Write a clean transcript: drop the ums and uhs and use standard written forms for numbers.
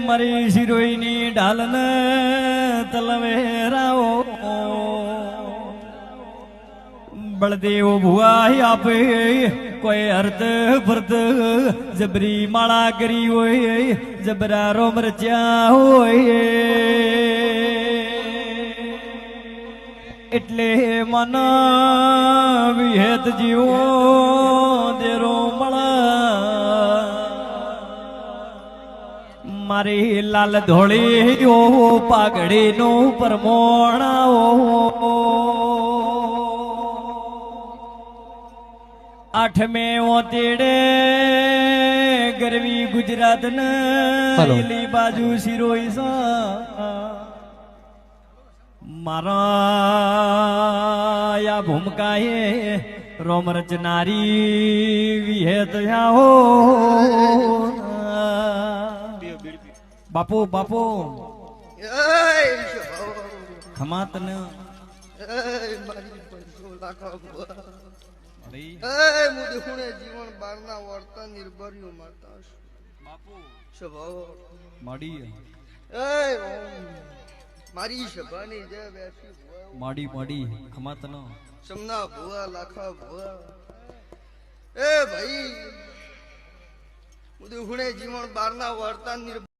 મારી શિરોઈની ઢાલને તલવેરાઓ બળદેવ ભુઆઈ આપે કોઈ અર્થ ભરત જબરી માળા કરી હોય જબરા રોમ રચ્યા હોય એટલે મન વિહેત જીવો દેરો મળા મારી લાલ ધોળી પાઘડી નું પરમોણાઓ આઠમે ઓતેડે ગરવી ગુજરાત ને બાજુ શિરોઈ મારા ભૂમકાએ રોમ રચનારી વિહેત હો બાપુ બાપુ ખમાત ને જીવન બારના વર્તન નિર્ભર્યું માતા બાપુ સ્વભાવ માડી મારી સભાની જે બેસી માડી માડી ખમાત ન સમના ભુવા લાખા ભુવા એ ભાઈ મુદે હુણે જીવન બારના વર્તન નિર્ભર